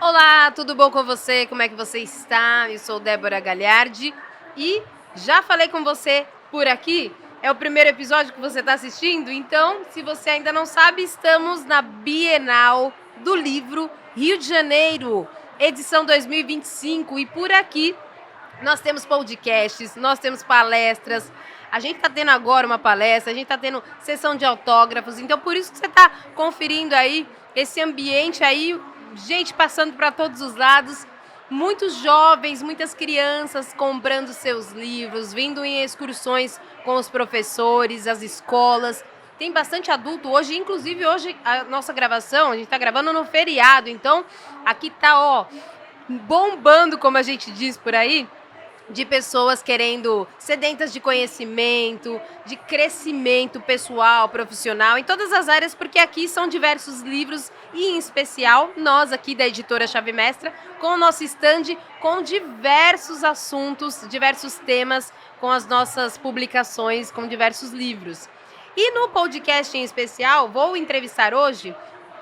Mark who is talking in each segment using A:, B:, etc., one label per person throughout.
A: Olá, tudo bom com você? Como é que você está? Eu sou Débora Galhardi e já falei com você por aqui. É o primeiro episódio que você está assistindo, então, se você ainda não sabe, estamos na Bienal do Livro Rio de Janeiro, edição 2025, e por aqui nós temos podcasts, nós temos palestras. A gente está tendo agora uma palestra, a gente está tendo sessão de autógrafos, então por isso que você está conferindo aí esse ambiente aí, gente passando para todos os lados, muitos jovens, muitas crianças comprando seus livros, vindo em excursões com os professores, as escolas. Tem bastante adulto hoje, inclusive hoje a nossa gravação, a gente está gravando no feriado, então aqui tá, ó, bombando, como a gente diz por aí, de pessoas querendo, sedentas de conhecimento, de crescimento pessoal, profissional, em todas as áreas, porque aqui são diversos livros e, em especial, nós aqui da Editora Chave Mestra, com o nosso stand, com diversos assuntos, diversos temas, com as nossas publicações, com diversos livros. E no podcast em especial, vou entrevistar hoje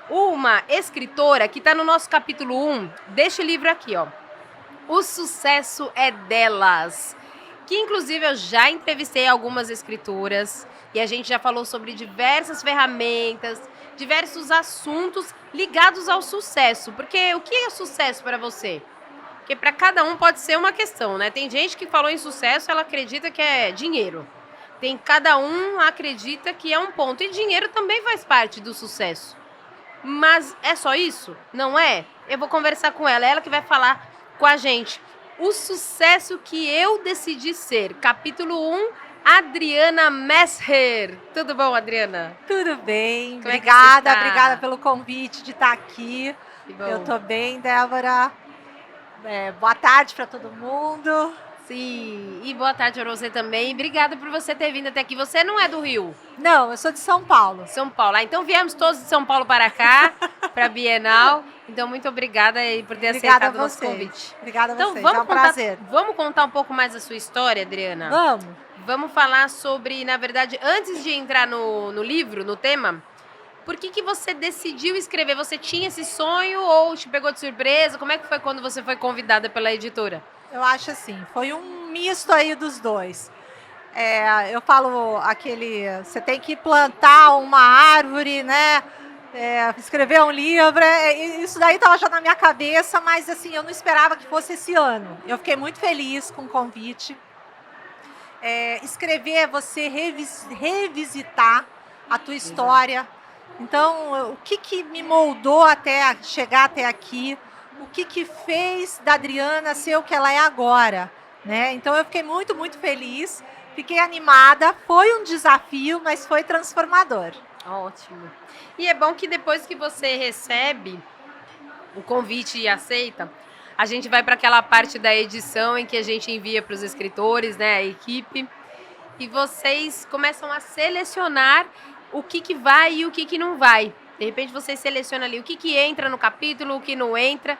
A: uma escritora que está no nosso capítulo 1 deste livro aqui, ó. O Sucesso é Delas, que inclusive eu já entrevistei algumas escritoras e a gente já falou sobre diversas ferramentas, diversos assuntos ligados ao sucesso. Porque o que é sucesso para você? Porque para cada um pode ser uma questão, né? Tem gente que falou em sucesso, ela acredita que é dinheiro. Cada um acredita que é um ponto. E dinheiro também faz parte do sucesso. Mas é só isso? Não é? Eu vou conversar com ela, ela que vai falar com a gente. O sucesso que eu decidi ser. Capítulo 1, Adriana Messer. Tudo bom, Adriana?
B: Tudo bem,
A: Como é que
B: obrigada,
A: você tá?
B: obrigada pelo convite de estar aqui.
A: Que bom.
B: Eu tô bem, Débora. Boa tarde para todo mundo.
A: Sim, e boa tarde para você também. Obrigada por você ter vindo até aqui. Você não é do Rio?
B: Não, eu sou de São Paulo.
A: São Paulo. Ah, então viemos todos de São Paulo para cá, para a Bienal. Então, muito obrigada aí por ter aceitado o nosso convite.
B: Obrigada a
A: então,
B: vocês, é um prazer.
A: Vamos contar um pouco mais da sua história, Adriana?
B: Vamos.
A: Vamos falar sobre, na verdade, antes de entrar no livro, no tema, por que você decidiu escrever? Você tinha esse sonho ou te pegou de surpresa? Como é que foi quando você foi convidada pela editora?
B: Eu acho assim, foi um misto aí dos dois. Eu falo você tem que plantar uma árvore, né? Escrever um livro, isso daí estava já na minha cabeça, mas assim, eu não esperava que fosse esse ano. Eu fiquei muito feliz com o convite. Escrever é você revisitar a tua história. Então, o que me moldou até chegar até aqui, o que fez da Adriana ser o que ela é agora, né? Então, eu fiquei muito, muito feliz, fiquei animada, foi um desafio, mas foi transformador.
A: Ótimo. E é bom que depois que você recebe o convite e aceita, a gente vai para aquela parte da edição em que a gente envia para os escritores, né, a equipe, e vocês começam a selecionar o que vai e o que não vai. De repente você seleciona ali o que entra no capítulo, o que não entra.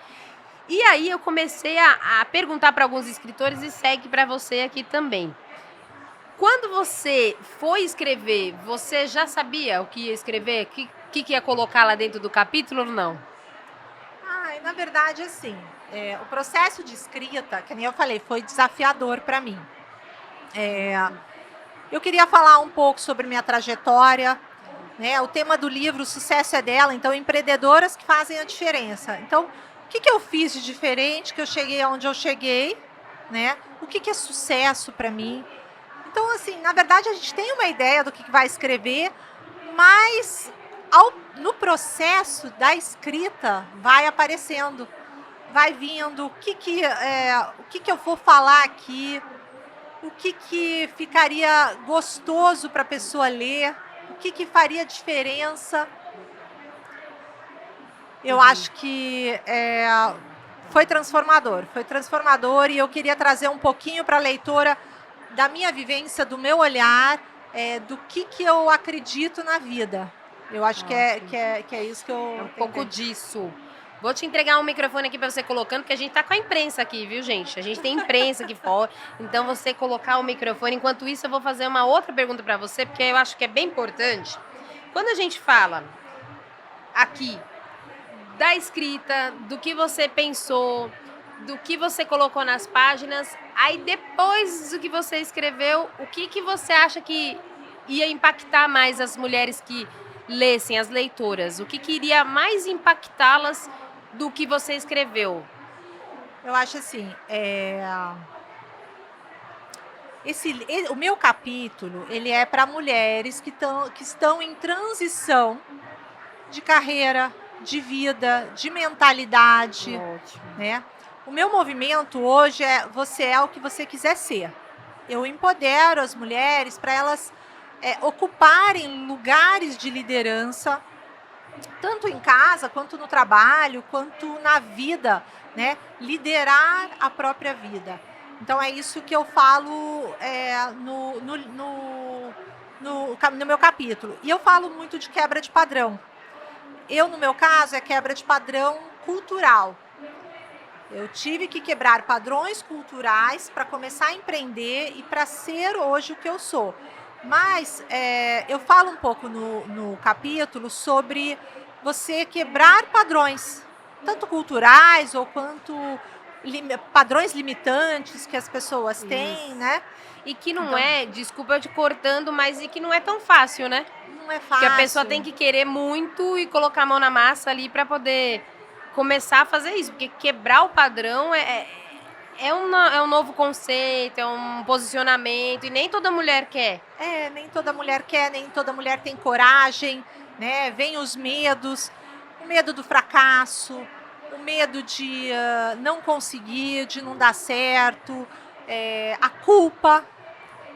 A: E aí eu comecei a perguntar para alguns escritores e segue para você aqui também. Quando você foi escrever, você já sabia o que ia escrever? O que ia colocar lá dentro do capítulo ou não?
B: Na verdade, assim, o processo de escrita, que nem eu falei, foi desafiador para mim. Eu queria falar um pouco sobre minha trajetória, né? O tema do livro, o sucesso é dela, então empreendedoras que fazem a diferença. Então, o que eu fiz de diferente, que eu cheguei aonde eu cheguei, né? O que é sucesso para mim? Então, assim, na verdade, a gente tem uma ideia do que vai escrever, mas no processo da escrita vai aparecendo, vai vindo o que eu vou falar aqui, o que ficaria gostoso para a pessoa ler, o que faria diferença. Eu acho que foi transformador e eu queria trazer um pouquinho para a leitora da minha vivência, do meu olhar, do que eu acredito na vida. Eu acho que é isso que eu...
A: É um pouco disso. Vou te entregar um microfone aqui para você colocando, porque a gente tá com a imprensa aqui, viu, gente? A gente tem imprensa aqui fora, então você colocar o microfone. Enquanto isso, eu vou fazer uma outra pergunta para você, porque eu acho que é bem importante. Quando a gente fala aqui da escrita, do que você pensou, do que você colocou nas páginas, aí depois do que você escreveu, o que você acha que ia impactar mais as mulheres que lessem, as leitoras? O que iria mais impactá-las do que você escreveu?
B: Eu acho assim, o meu capítulo, ele é para mulheres que estão em transição de carreira, de vida, de mentalidade,
A: Ótimo.
B: né? O meu movimento hoje é você é o que você quiser ser. Eu empodero as mulheres para elas ocuparem lugares de liderança, tanto em casa, quanto no trabalho, quanto na vida, né? Liderar a própria vida. Então é isso que eu falo no meu capítulo. E eu falo muito de quebra de padrão. No meu caso, é quebra de padrão cultural. Eu tive que quebrar padrões culturais para começar a empreender e para ser hoje o que eu sou. Mas eu falo um pouco no capítulo sobre você quebrar padrões, tanto culturais ou quanto padrões limitantes que as pessoas têm, né?
A: E que não desculpa eu te cortando, mas e que não é tão fácil, né?
B: Não é
A: Que
B: fácil.
A: a pessoa tem que querer muito e colocar a mão na massa ali para poder começar a fazer isso. Porque quebrar o padrão é um novo conceito, é um posicionamento e nem toda mulher quer.
B: Nem toda mulher quer, nem toda mulher tem coragem, né? Vem os medos, o medo do fracasso, o medo de não conseguir, de não dar certo, a culpa.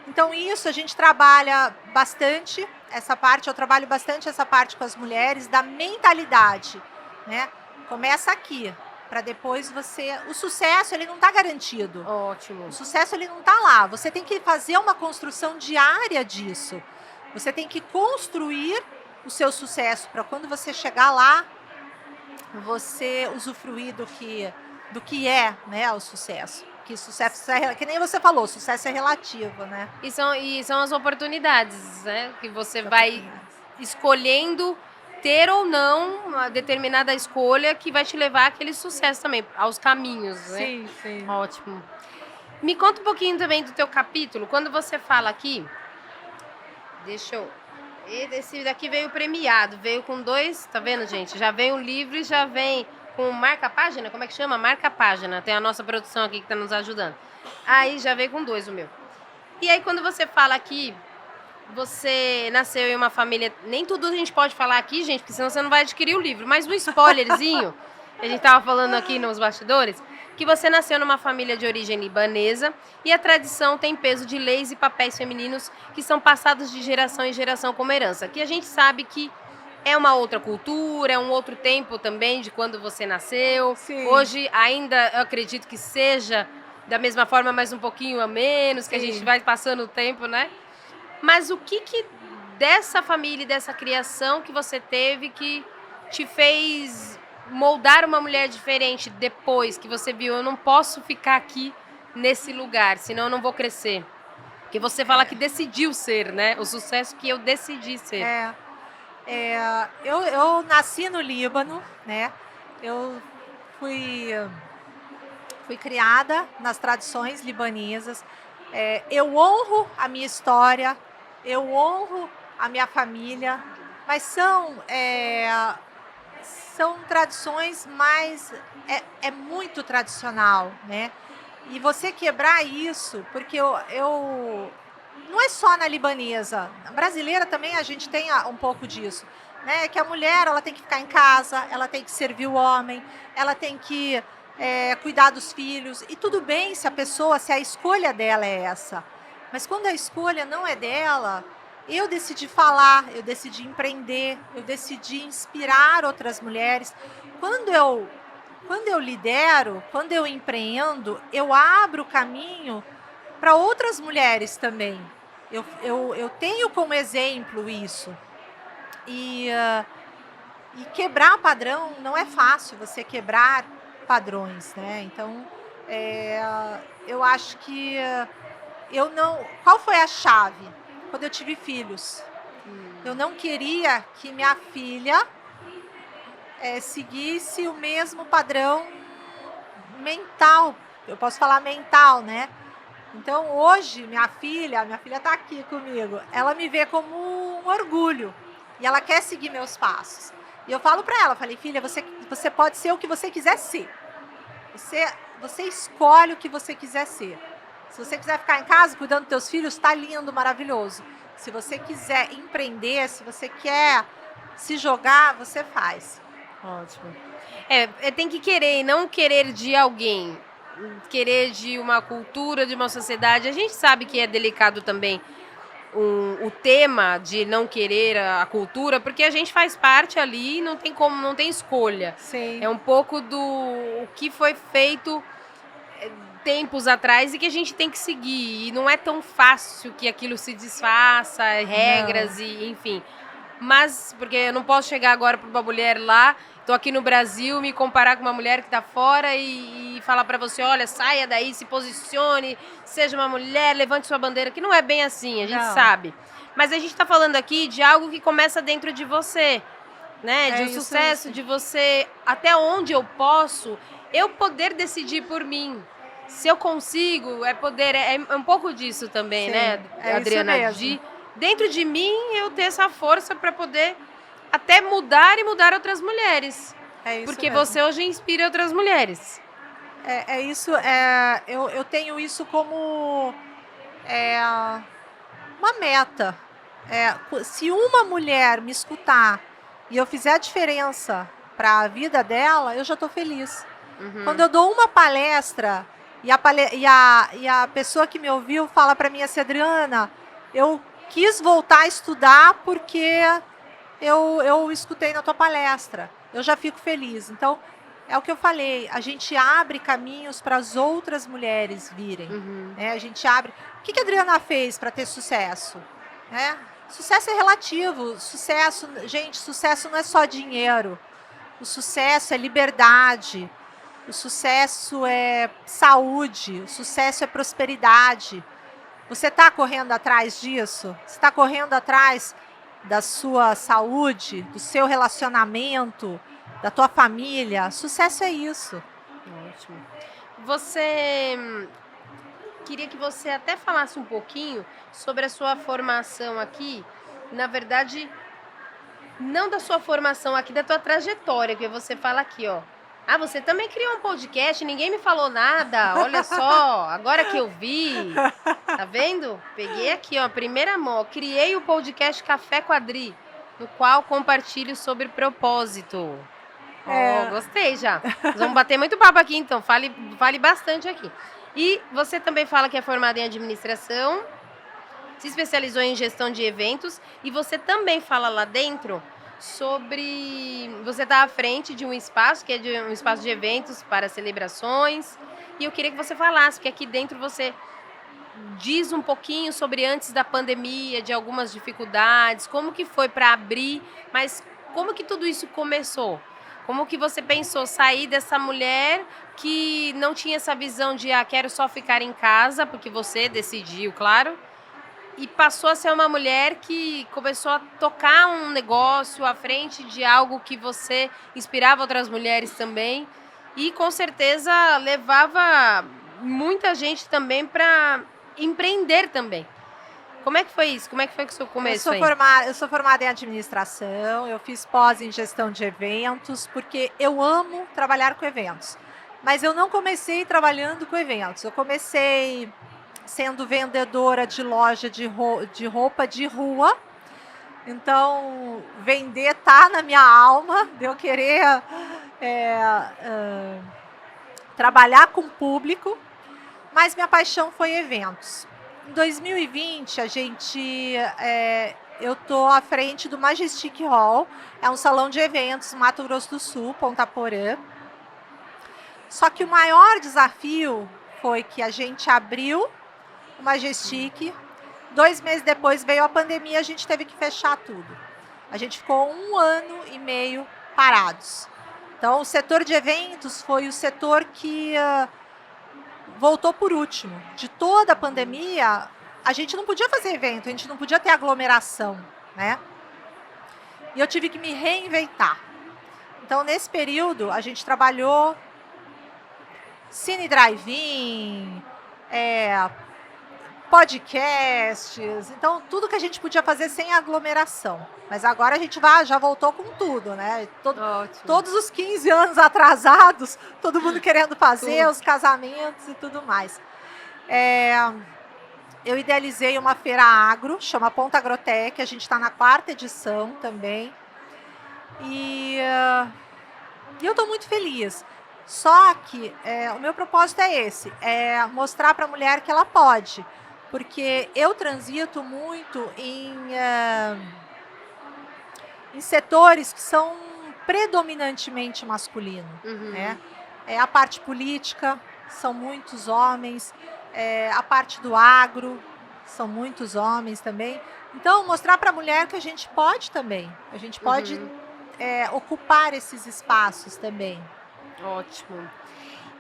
B: Então isso a gente trabalha bastante, essa parte, eu trabalho bastante essa parte com as mulheres, da mentalidade, né? Começa aqui, para depois o sucesso ele não está garantido.
A: Ótimo.
B: O sucesso ele não está lá, você tem que fazer uma construção diária disso. Você tem que construir o seu sucesso para quando você chegar lá, você usufruir do que é, né, o sucesso. Que sucesso que nem você falou, sucesso é relativo, né?
A: E são as oportunidades, né? Que você vai escolhendo ter ou não uma determinada escolha que vai te levar àquele sucesso também, aos caminhos, né?
B: Sim, sim.
A: Ótimo. Me conta um pouquinho também do teu capítulo, quando você fala aqui, esse daqui veio premiado, veio com 2, tá vendo, gente? Já vem o livro e já vem com marca-página, como é que chama? Marca-página, tem a nossa produção aqui que tá nos ajudando. Aí já veio com 2 o meu. E aí quando você fala aqui, você nasceu em uma família, nem tudo a gente pode falar aqui, gente, porque senão você não vai adquirir o livro, mas um spoilerzinho, a gente tava falando aqui nos bastidores, que você nasceu numa família de origem libanesa e a tradição tem peso de leis e papéis femininos que são passados de geração em geração como herança, que a gente sabe que é uma outra cultura, é um outro tempo também de quando você nasceu.
B: Sim.
A: Hoje ainda eu acredito que seja da mesma forma, mas um pouquinho a menos, que a gente vai passando o tempo, né? Mas o que dessa família e dessa criação que você teve que te fez moldar uma mulher diferente depois que você viu, eu não posso ficar aqui nesse lugar, senão eu não vou crescer? Porque você fala que decidiu ser, né? O sucesso que eu decidi ser.
B: Eu nasci no Líbano, né? Eu fui criada nas tradições libanesas. Eu honro a minha história, eu honro a minha família, mas são tradições mais... É muito tradicional, né? E você quebrar isso, porque não é só na libanesa, na brasileira também a gente tem um pouco disso, né? Que a mulher ela tem que ficar em casa, ela tem que servir o homem, ela tem que cuidar dos filhos, e tudo bem se a escolha dela é essa, mas quando a escolha não é dela, eu decidi falar, eu decidi empreender, eu decidi inspirar outras mulheres. Quando eu lidero, quando eu empreendo, eu abro caminho para outras mulheres também. Eu tenho como exemplo isso. E quebrar padrão não é fácil, você quebrar padrões, né? Então, eu acho que eu não... Qual foi a chave? Quando eu tive filhos. Eu não queria que minha filha seguisse o mesmo padrão mental. Eu posso falar mental, né? Então, hoje, minha filha está aqui comigo, ela me vê como um orgulho e ela quer seguir meus passos. E eu falo para ela, falei, filha, você pode ser o que você quiser ser. Você escolhe o que você quiser ser. Se você quiser ficar em casa cuidando dos teus filhos, está lindo, maravilhoso. Se você quiser empreender, se você quer se jogar, você faz.
A: Ótimo. Tem que querer e não querer de alguém. Querer de uma cultura, de uma sociedade. A gente sabe que é delicado também o tema de não querer a cultura, porque a gente faz parte ali e não tem como, não tem escolha.
B: Sim.
A: É um pouco do o que foi feito tempos atrás e que a gente tem que seguir. E não é tão fácil que aquilo se desfaça, regras e enfim. Mas, porque eu não posso chegar agora para uma mulher lá, tô aqui no Brasil, me comparar com uma mulher que tá fora e falar para você, olha, saia daí, se posicione, seja uma mulher, levante sua bandeira, que não é bem assim, a gente sabe. Mas a gente tá falando aqui de algo que começa dentro de você, né? De um sucesso, de você, até onde eu posso, eu poder decidir por mim. Se eu consigo, é um pouco disso também, né, Adriana? Dentro de mim, eu ter essa força para poder até mudar e mudar outras mulheres. Porque mesmo. Você hoje inspira outras mulheres.
B: Eu tenho isso como uma meta. Se uma mulher me escutar e eu fizer a diferença para a vida dela, eu já estou feliz. Uhum. Quando eu dou uma palestra e a pessoa que me ouviu fala para mim assim, Adriana, eu quis voltar a estudar porque eu escutei na tua palestra. Eu já fico feliz. Então, é o que eu falei, a gente abre caminhos para as outras mulheres virem. Uhum. A gente abre... O que a Adriana fez para ter sucesso? Sucesso é relativo. Sucesso não é só dinheiro. O sucesso é liberdade. O sucesso é saúde. O sucesso é prosperidade. Você está correndo atrás disso? Você está correndo atrás da sua saúde, do seu relacionamento, da tua família? Sucesso é isso.
A: Ótimo. Queria que você até falasse um pouquinho sobre a sua formação aqui. Na verdade, não da sua formação aqui, da tua trajetória, que você fala aqui, ó. Ah, você também criou um podcast, ninguém me falou nada, olha só, agora que eu vi, tá vendo? Peguei aqui, ó, primeira mão, criei o podcast Café Quadri, no qual compartilho sobre propósito. Gostei já. Vamos bater muito papo aqui, então, fale bastante aqui. E você também fala que é formada em administração, se especializou em gestão de eventos, e você também fala lá dentro sobre... Você está à frente de um espaço, que é um espaço de eventos para celebrações. E eu queria que você falasse, porque aqui dentro você diz um pouquinho sobre antes da pandemia, de algumas dificuldades, como que foi para abrir, mas como que tudo isso começou? Como que você pensou sair dessa mulher que não tinha essa visão de, quero só ficar em casa, porque você decidiu, claro, e passou a ser uma mulher que começou a tocar um negócio à frente de algo que você inspirava outras mulheres também e com certeza levava muita gente também para empreender também. Como é que foi isso? Como é que foi o seu começo aí?
B: Eu sou formada em administração, eu fiz pós em gestão de eventos, porque eu amo trabalhar com eventos. Mas eu não comecei trabalhando com eventos, eu comecei sendo vendedora de loja de roupa de rua. Então, vender tá na minha alma, de eu querer trabalhar com o público, mas minha paixão foi eventos. Em 2020, eu tô à frente do Majestic Hall, é um salão de eventos Mato Grosso do Sul, Ponta Porã. Só que o maior desafio foi que a gente abriu o Majestic, 2 meses depois veio a pandemia, a gente teve que fechar tudo. A gente ficou 1 ano e meio parados. Então, o setor de eventos foi o setor que voltou por último. De toda a pandemia, a gente não podia fazer evento, a gente não podia ter aglomeração, né? E eu tive que me reinventar. Então, nesse período, a gente trabalhou Cine Drive-In, podcasts, então tudo que a gente podia fazer sem aglomeração. Mas agora a gente já voltou com tudo, né? Todos os 15 anos atrasados, todo mundo querendo fazer, os casamentos e tudo mais. Eu idealizei uma feira agro, chama Ponta Agrotec, a gente está na 4ª edição também. E eu estou muito feliz. Só que o meu propósito é esse, mostrar para a mulher que ela pode. Porque eu transito muito em setores que são predominantemente masculinos. Né? A parte política, são muitos homens. A parte do agro, são muitos homens também. Então, mostrar para a mulher que a gente pode também. A gente pode ocupar esses espaços também.
A: Ótimo.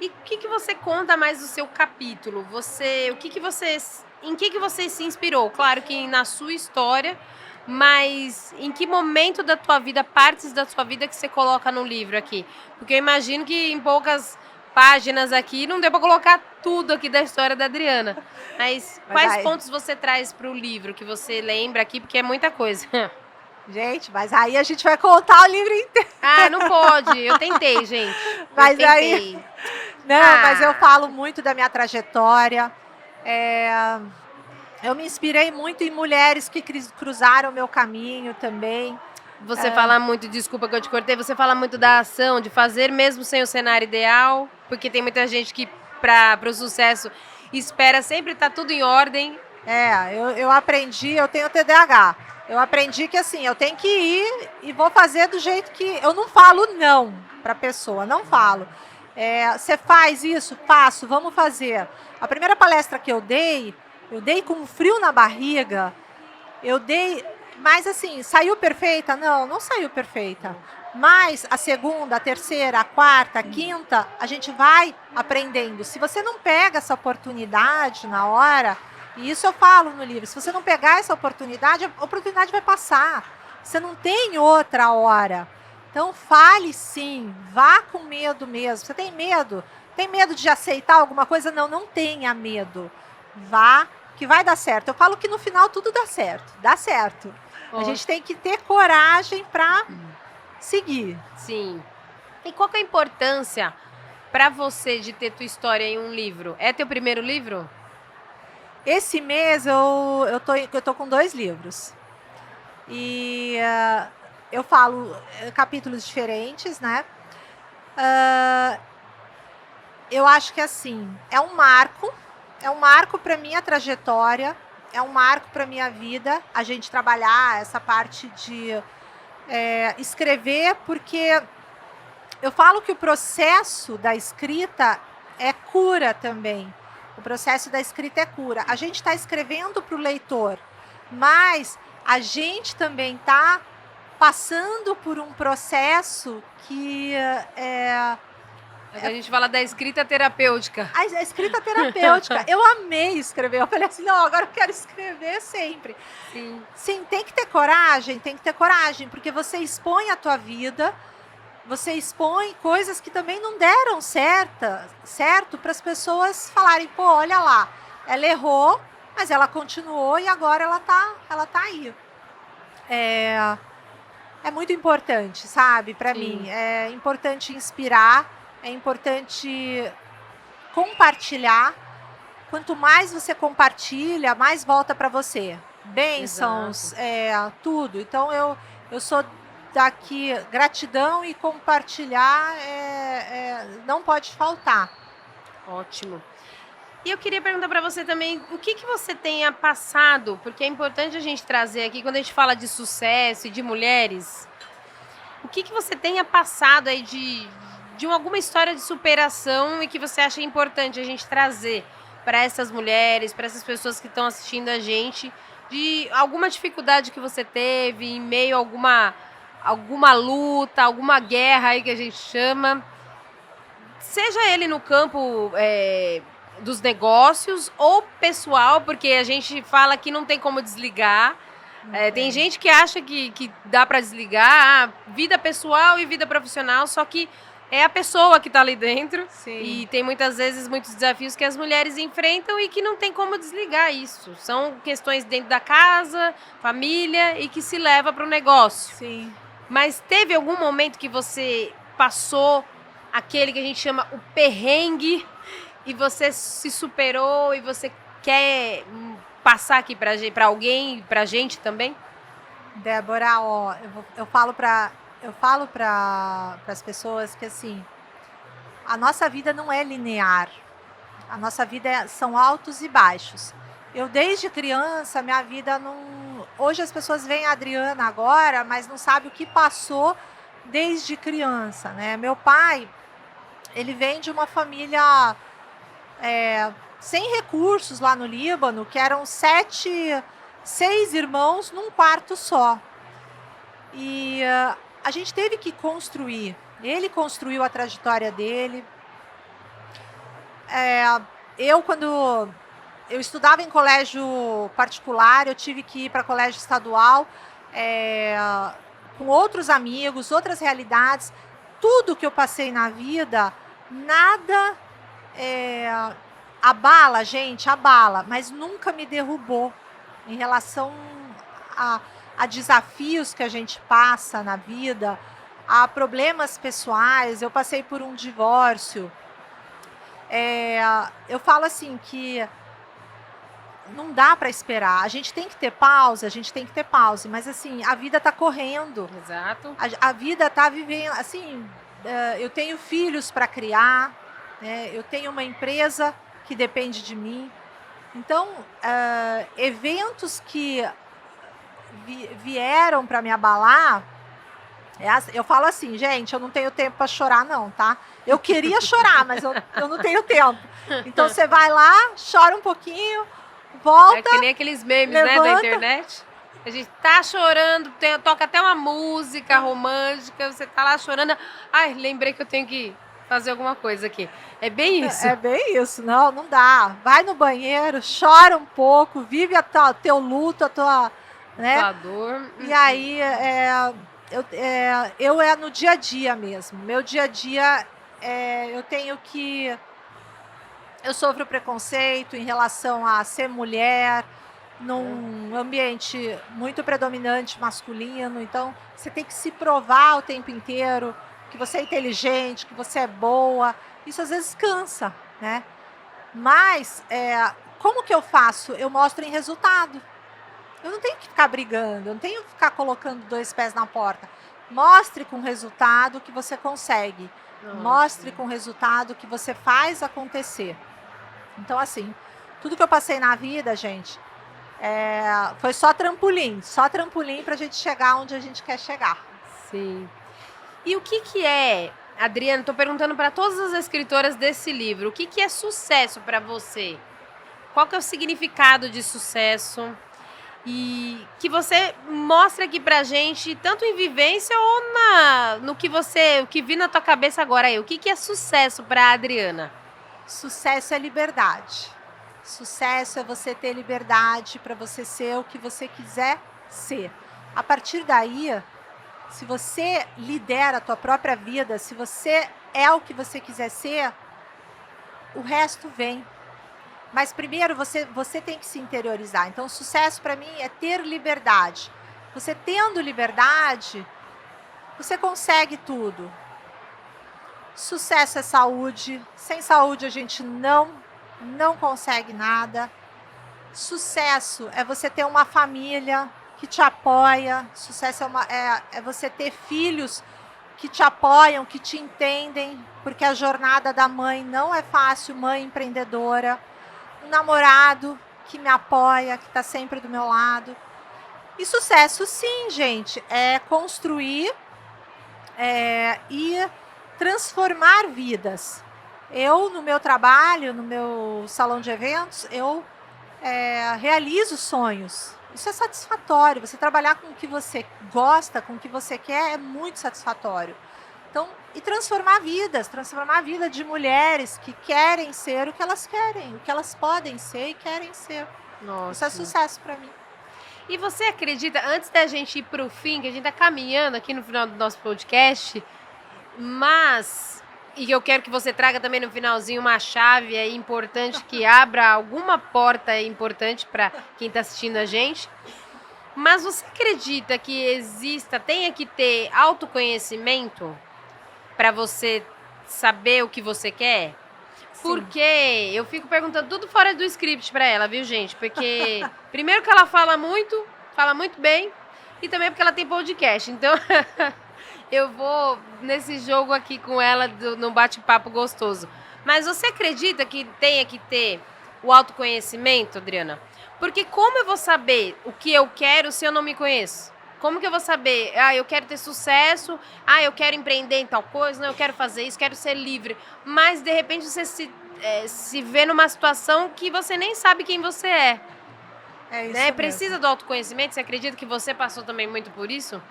A: E o que você conta mais do seu capítulo? Em que você se inspirou? Claro que na sua história, mas em que momento da tua vida, partes da sua vida que você coloca no livro aqui? Porque eu imagino que em poucas páginas aqui não deu para colocar tudo aqui da história da Adriana. Mas quais pontos você traz para o livro que você lembra aqui? Porque é muita coisa.
B: Gente, mas aí a gente vai contar o livro inteiro.
A: Ah, não pode. Eu tentei, gente.
B: Mas aí... Não, mas eu falo muito da minha trajetória. Eu me inspirei muito em mulheres que cruzaram o meu caminho também.
A: Você fala muito, desculpa que eu te cortei, você fala muito da ação, de fazer mesmo sem o cenário ideal, porque tem muita gente que, para o sucesso, espera sempre estar tudo em ordem.
B: Eu aprendi, eu tenho TDAH. Eu aprendi que assim, eu tenho que ir e vou fazer do jeito que... Eu não falo não para a pessoa, não falo. Você faz isso? Faço, vamos fazer. A primeira palestra que eu dei com um frio na barriga, mas assim, saiu perfeita? Não saiu perfeita. Mas a segunda, a terceira, a quarta, a quinta, a gente vai aprendendo. Se você não pega essa oportunidade na hora, e isso eu falo no livro, se você não pegar essa oportunidade, a oportunidade vai passar. Você não tem outra hora. Então fale sim, vá com medo mesmo. Você tem medo? Tem medo de aceitar alguma coisa? Não tenha medo. Vá, que vai dar certo. Eu falo que no final tudo dá certo. Dá certo. A gente tem que ter coragem para seguir.
A: Sim. E qual que é a importância para você de ter tua história em um livro? É teu primeiro livro?
B: Esse mês eu tô com 2 livros. E eu falo capítulos diferentes, né? Eu acho que assim, é um marco para minha trajetória, é um marco para minha vida, a gente trabalhar essa parte de escrever, porque eu falo que o processo da escrita é cura também. O processo da escrita é cura. A gente está escrevendo para o leitor, mas a gente também está passando por um processo que
A: A gente fala da escrita terapêutica.
B: A escrita terapêutica. Eu amei escrever. Eu falei assim, não, agora eu quero escrever sempre. Sim, tem que ter coragem, porque você expõe a tua vida, você expõe coisas que também não deram certo para as pessoas falarem, pô, olha lá, ela errou, mas ela continuou e agora ela tá aí. É muito importante, sabe, para mim. É importante inspirar, é importante compartilhar. Quanto mais você compartilha, mais volta para você. Bênçãos, tudo. Então eu sou daqui, gratidão e compartilhar não pode faltar.
A: Ótimo. E eu queria perguntar para você também, o que você tenha passado, porque é importante a gente trazer aqui, quando a gente fala de sucesso e de mulheres, o que você tenha passado aí de alguma história de superação e que você acha importante a gente trazer para essas mulheres, para essas pessoas que estão assistindo a gente, de alguma dificuldade que você teve em meio a alguma luta, alguma guerra aí que a gente chama, seja ele no campo dos negócios ou pessoal, porque a gente fala que não tem como desligar, Tem gente que acha que dá para desligar vida pessoal e vida profissional, só que é a pessoa que está ali dentro.
B: Sim.
A: E tem muitas vezes muitos desafios que as mulheres enfrentam e que não tem como desligar isso. São questões dentro da casa, família e que se leva para o negócio.
B: Sim.
A: Mas teve algum momento que você passou aquele que a gente chama o perrengue e você se superou e você quer passar aqui para alguém, pra gente também?
B: Débora, ó, eu falo para as pessoas que assim, a nossa vida não é linear. A nossa vida são altos e baixos. Eu desde criança, minha vida não. Hoje as pessoas veem a Adriana agora, mas não sabem o que passou desde criança, né? Meu pai, ele vem de uma família sem recursos lá no Líbano, que eram 6 irmãos num quarto só. E a gente teve que construir. Ele construiu a trajetória dele. Quando eu estudava em colégio particular, eu tive que ir para colégio estadual, com outros amigos, outras realidades. Tudo que eu passei na vida, nada abala, gente, abala, mas nunca me derrubou em relação a desafios que a gente passa na vida, a problemas pessoais. Eu passei por um divórcio. Eu falo assim que não dá para esperar. A gente tem que ter pausa, mas assim, a vida está correndo.
A: Exato.
B: A vida está vivendo, assim, eu tenho filhos para criar, né? Eu tenho uma empresa que depende de mim. Então, eventos que vieram para me abalar, eu falo assim, gente, eu não tenho tempo para chorar não, tá? Eu queria chorar, mas eu não tenho tempo. Então, você vai lá, chora um pouquinho, volta.
A: É que nem aqueles memes, levanta, né, da internet. A gente tá chorando, toca até uma música romântica, você tá lá chorando. Ai, lembrei que eu tenho que fazer alguma coisa aqui. É bem isso.
B: É bem isso. Não dá. Vai no banheiro, chora um pouco, vive o teu luto, a tua, né?
A: Tua dor.
B: E aí, eu no dia a dia mesmo. Meu dia a dia, eu tenho que... Eu sofro preconceito em relação a ser mulher, num ambiente muito predominante masculino. Então, você tem que se provar o tempo inteiro que você é inteligente, que você é boa. Isso às vezes cansa, né? Mas, como que eu faço? Eu mostro em resultado. Eu não tenho que ficar brigando, eu não tenho que ficar colocando 2 pés na porta. Mostre com resultado que você consegue. Mostre com resultado que você faz acontecer. Então, assim, tudo que eu passei na vida, gente, foi só trampolim pra gente chegar onde a gente quer chegar.
A: Sim. E o que é, Adriana, estou perguntando para todas as escritoras desse livro, o que é sucesso para você? Qual que é o significado de sucesso? E que você mostra aqui pra gente, tanto em vivência ou no que o que vi na tua cabeça agora aí. O que é sucesso para Adriana?
B: Sucesso é liberdade. Sucesso é você ter liberdade para você ser o que você quiser ser. A partir daí, se você lidera a tua própria vida, se você é o que você quiser ser, o resto vem. Mas primeiro você tem que se interiorizar. Então, sucesso para mim é ter liberdade. Você tendo liberdade, você consegue tudo. Sucesso é saúde. Sem saúde a gente não consegue nada. Sucesso é você ter uma família que te apoia. Sucesso é você ter filhos que te apoiam, que te entendem, porque a jornada da mãe não é fácil, mãe empreendedora. Um namorado que me apoia, que está sempre do meu lado. E sucesso, sim, gente, é construir e transformar vidas. Eu, no meu trabalho, no meu salão de eventos, eu realizo sonhos. Isso é satisfatório. Você trabalhar com o que você gosta, com o que você quer, é muito satisfatório. Então, e transformar a vida de mulheres que querem ser o que elas querem, o que elas podem ser e querem ser.
A: Nossa.
B: Isso é sucesso para mim.
A: E você acredita, antes da gente ir pro fim, que a gente tá caminhando aqui no final do nosso podcast, mas, e eu quero que você traga também no finalzinho uma chave aí importante que abra alguma porta importante para quem tá assistindo a gente. Mas você acredita que tenha que ter autoconhecimento para você saber o que você quer? Porque eu fico perguntando tudo fora do script pra ela, viu, gente? Porque, primeiro que ela fala muito bem, e também porque ela tem podcast. Então, eu vou nesse jogo aqui com ela, num bate-papo gostoso. Mas você acredita que tenha que ter o autoconhecimento, Adriana? Porque como eu vou saber o que eu quero se eu não me conheço? Como que eu vou saber? Eu quero ter sucesso, eu quero empreender em tal coisa, não, eu quero fazer isso, quero ser livre. Mas, de repente, você se vê numa situação que você nem sabe quem você é.
B: É isso
A: né?
B: mesmo.
A: Precisa do autoconhecimento? Você acredita que você passou também muito por isso?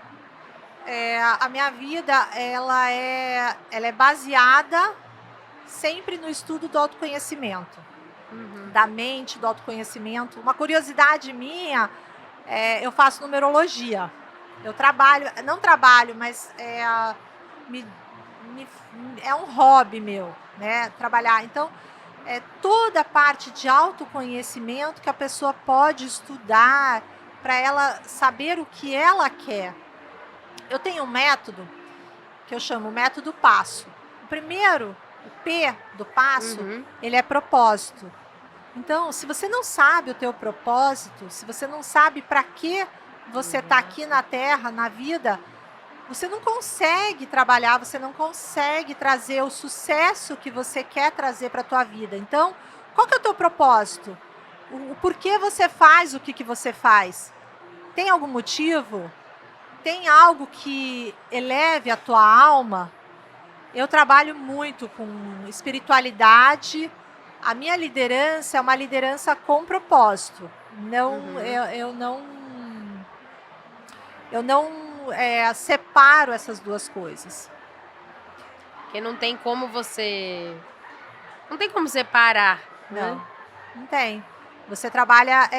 B: A minha vida, ela é baseada sempre no estudo do autoconhecimento. Da mente, do autoconhecimento. Uma curiosidade minha, eu faço numerologia. Eu não trabalho, mas é um hobby meu, né? Trabalhar. Então, toda a parte de autoconhecimento que a pessoa pode estudar para ela saber o que ela quer. Eu tenho um método que eu chamo método passo. O primeiro, o P do passo, ele é propósito. Então, se você não sabe o teu propósito, se você não sabe para que você está aqui na Terra, na vida, você não consegue trabalhar, você não consegue trazer o sucesso que você quer trazer para a tua vida. Então, qual que é o teu propósito? O porquê você faz o que você faz? Tem algum motivo? Tem algo que eleve a tua alma? Eu trabalho muito com espiritualidade. A minha liderança é uma liderança com propósito. Eu não separo essas duas coisas.
A: Porque não tem como você... Não tem como separar.
B: Não, não tem. Você trabalha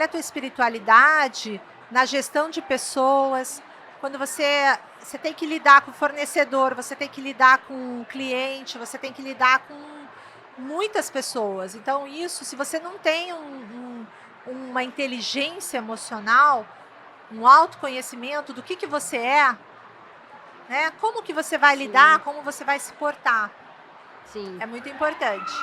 B: a tua espiritualidade na gestão de pessoas. Quando você tem que lidar com o fornecedor, você tem que lidar com o cliente, você tem que lidar com muitas pessoas. Então, isso, se você não tem uma inteligência emocional, um autoconhecimento do que você né? Como que você vai lidar, como você vai se portar.
A: Sim.
B: É muito importante.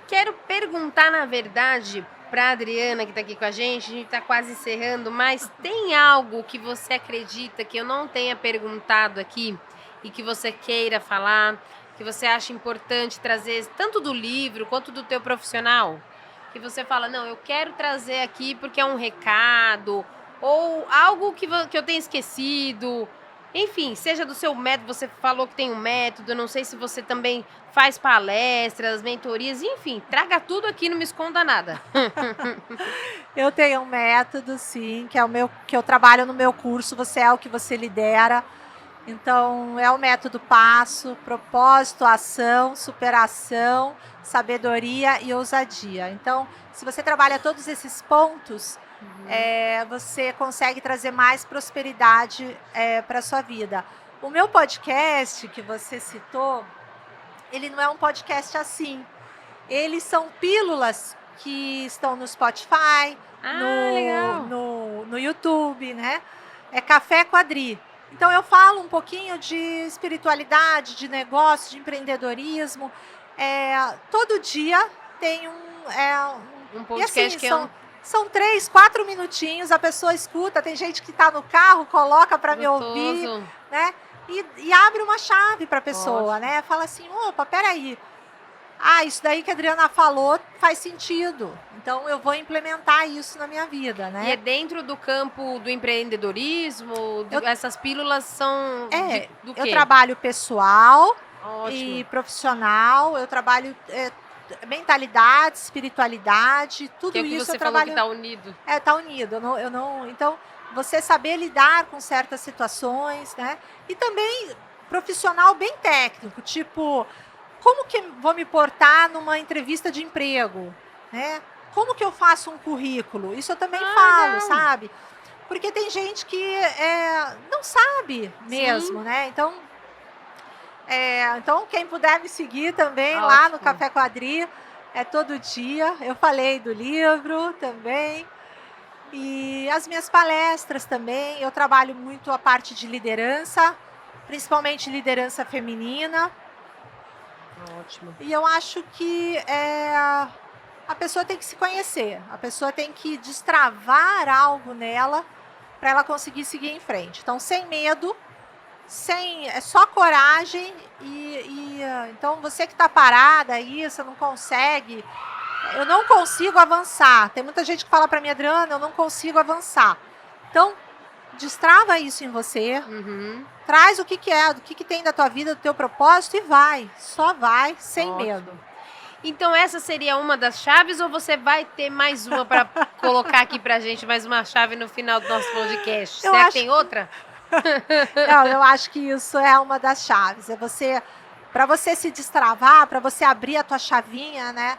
A: Quero perguntar, na verdade, para a Adriana, que está aqui com a gente está quase encerrando, mas tem algo que você acredita que eu não tenha perguntado aqui e que você queira falar, que você acha importante trazer, tanto do livro quanto do teu profissional? Que você fala, não, eu quero trazer aqui porque é um recado, ou algo que eu tenha esquecido. Enfim, seja do seu método, você falou que tem um método, eu não sei se você também faz palestras, mentorias, enfim, traga tudo aqui, não me esconda nada.
B: Eu tenho um método, sim, que eu trabalho no meu curso, Você é o que você lidera. Então, é o método passo, propósito, ação, superação, sabedoria e ousadia. Então, se você trabalha todos esses pontos, você consegue trazer mais prosperidade para a sua vida. O meu podcast, que você citou, ele não é um podcast assim. Eles são pílulas que estão no Spotify, no YouTube, né? É Café Quadri. Então, eu falo um pouquinho de espiritualidade, de negócio, de empreendedorismo. Todo dia tem
A: um podcast
B: e assim, são 3, 4 minutinhos, a pessoa escuta, tem gente que está no carro, coloca para me ouvir, né? E abre uma chave para a pessoa, né? Fala assim, opa, peraí. Isso daí que a Adriana falou faz sentido. Então, eu vou implementar isso na minha vida, né?
A: E é dentro do campo do empreendedorismo? Essas pílulas são do quê?
B: Eu trabalho pessoal e profissional. Eu trabalho mentalidade, espiritualidade, tudo
A: que
B: isso
A: você
B: eu trabalho.
A: Falou que tá unido.
B: Tá unido. Então, você saber lidar com certas situações, né? E também profissional bem técnico, tipo... Como que vou me portar numa entrevista de emprego, né? como que eu faço um currículo? Isso eu também falo,
A: legal.
B: sabe? Porque tem gente que não sabe mesmo,
A: Sim.
B: né? Então, quem puder me seguir também lá no
A: Ótimo.
B: Café Quadri, é todo dia. Eu falei do livro também. E as minhas palestras também. Eu trabalho muito a parte de liderança, principalmente liderança feminina.
A: Ótimo.
B: E eu acho que a pessoa tem que se conhecer, a pessoa tem que destravar algo nela para ela conseguir seguir em frente. Então, sem medo, é só coragem então você que está parada aí, você não consegue, eu não consigo avançar. Tem muita gente que fala para mim, Adriana, eu não consigo avançar. Então, destrava isso em você, traz o que tem da tua vida, do teu propósito e vai, só vai, sem medo.
A: Então essa seria uma das chaves ou você vai ter mais uma para colocar aqui pra gente, mais uma chave no final do nosso podcast? Será que tem outra?
B: Não, eu acho que isso é uma das chaves. Para você se destravar, para você abrir a tua chavinha, né?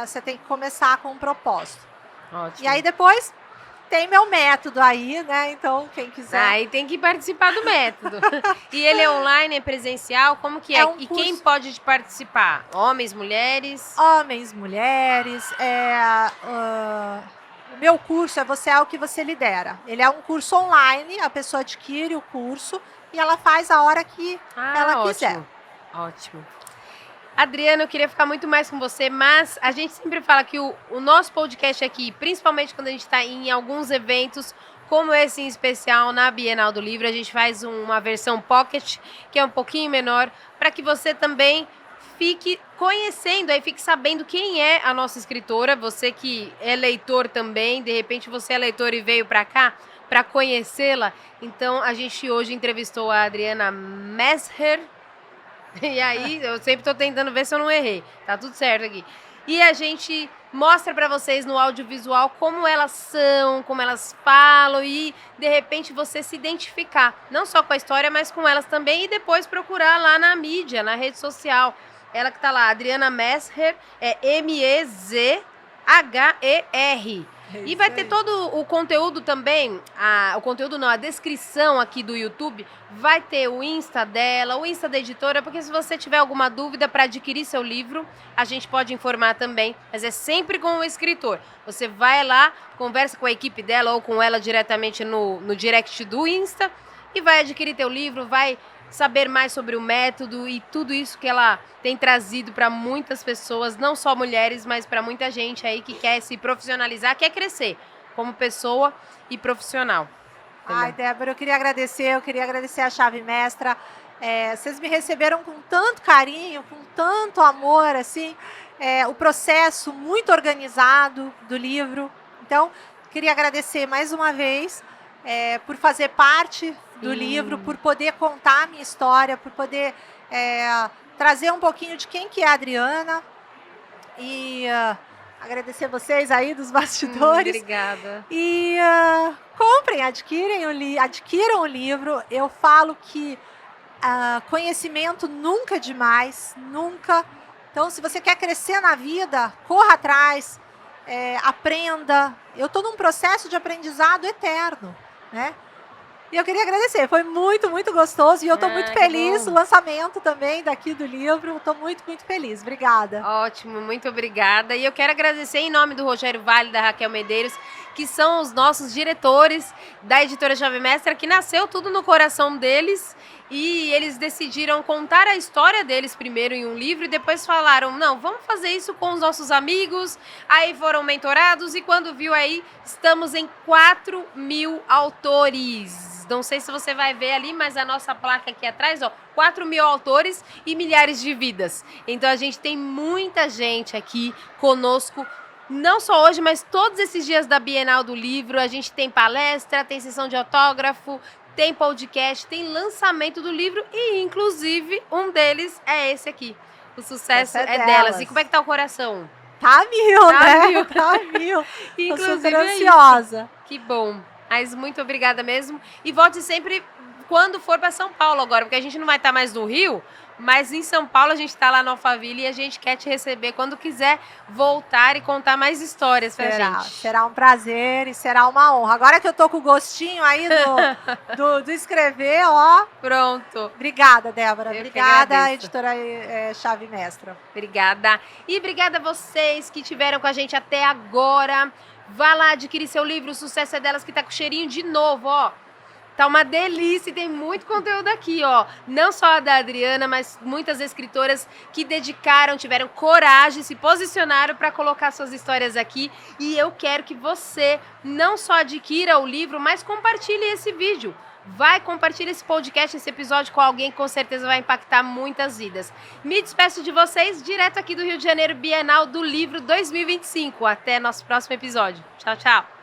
B: Você tem que começar com um propósito.
A: Ótimo.
B: E aí depois tem meu método aí, né? Então, quem quiser.
A: Aí tem que participar do método. E ele é online, é presencial? Como que é?
B: Um
A: e
B: curso...
A: quem pode participar? Homens, mulheres?
B: Homens, mulheres. O meu curso Você é o que você lidera. Ele é um curso online, a pessoa adquire o curso e ela faz a hora que ela quiser.
A: Ótimo. Adriana, eu queria ficar muito mais com você, mas a gente sempre fala que o nosso podcast aqui, principalmente quando a gente está em alguns eventos, como esse em especial na Bienal do Livro, a gente faz uma versão pocket, que é um pouquinho menor, para que você também fique conhecendo, aí fique sabendo quem é a nossa escritora, você que é leitor também, de repente você é leitor e veio para cá para conhecê-la. Então, a gente hoje entrevistou a Adriana Messer. E aí, eu sempre tô tentando ver se eu não errei. Tá tudo certo aqui. E a gente mostra pra vocês no audiovisual como elas são, como elas falam e, de repente, você se identificar. Não só com a história, mas com elas também. E depois procurar lá na mídia, na rede social. Ela que tá lá, Adriana Messer, é Mezher. E vai ter todo o conteúdo também, a descrição aqui do YouTube, vai ter o Insta dela, o Insta da editora, porque se você tiver alguma dúvida para adquirir seu livro, a gente pode informar também, mas é sempre com o escritor. Você vai lá, conversa com a equipe dela ou com ela diretamente no direct do Insta e vai adquirir teu livro, vai saber mais sobre o método e tudo isso que ela tem trazido para muitas pessoas, não só mulheres, mas para muita gente aí que quer se profissionalizar, quer crescer como pessoa e profissional.
B: Ai, Débora, eu queria agradecer a Chave Mestra. Vocês me receberam com tanto carinho, com tanto amor, assim, o processo muito organizado do livro. Então, queria agradecer mais uma vez por fazer parte do livro, por poder contar a minha história, por poder trazer um pouquinho de quem que é a Adriana e agradecer vocês aí dos bastidores.
A: Obrigada.
B: E comprem, adquiram o livro. Eu falo que conhecimento nunca é demais, nunca. Então, se você quer crescer na vida, corra atrás, aprenda. Eu estou num processo de aprendizado eterno, né? E eu queria agradecer, foi muito, muito gostoso e eu estou muito feliz, o lançamento também daqui do livro, estou muito, muito feliz. Obrigada.
A: Ótimo, muito obrigada. E eu quero agradecer em nome do Rogério Vale e da Raquel Medeiros, que são os nossos diretores da editora Chave Mestra, que nasceu tudo no coração deles e eles decidiram contar a história deles primeiro em um livro e depois falaram, não, vamos fazer isso com os nossos amigos, aí foram mentorados e quando viu aí, estamos em 4.000 autores. Não sei se você vai ver ali, mas a nossa placa aqui atrás, ó, 4.000 autores e milhares de vidas. Então a gente tem muita gente aqui conosco, não só hoje, mas todos esses dias da Bienal do Livro. A gente tem palestra, tem sessão de autógrafo, tem podcast, tem lançamento do livro e, inclusive, um deles é esse aqui. O sucesso é delas. E como é que tá o coração?
B: Tá mil, né? Tá mil.
A: Inclusive,
B: tô super ansiosa.
A: Que bom. Mas muito obrigada mesmo. E volte sempre quando for para São Paulo agora, porque a gente não vai estar mais no Rio, mas em São Paulo a gente está lá no Alphaville e a gente quer te receber quando quiser voltar e contar mais histórias pra gente.
B: Será um prazer e será uma honra. Agora que eu tô com o gostinho aí do escrever, ó.
A: Pronto.
B: Obrigada, Débora. Obrigada,
A: agradeço.
B: editora Chave Mestra.
A: Obrigada. E obrigada a vocês que estiveram com a gente até agora. Vá lá adquirir seu livro, O Sucesso é Delas, que tá com cheirinho de novo, ó. Tá uma delícia e tem muito conteúdo aqui, ó. Não só a da Adriana, mas muitas escritoras que dedicaram, tiveram coragem, se posicionaram para colocar suas histórias aqui. E eu quero que você não só adquira o livro, mas compartilhe esse vídeo. Vai, compartilha esse podcast, esse episódio com alguém que com certeza vai impactar muitas vidas. Me despeço de vocês direto aqui do Rio de Janeiro, Bienal do Livro 2025. Até nosso próximo episódio. Tchau, tchau.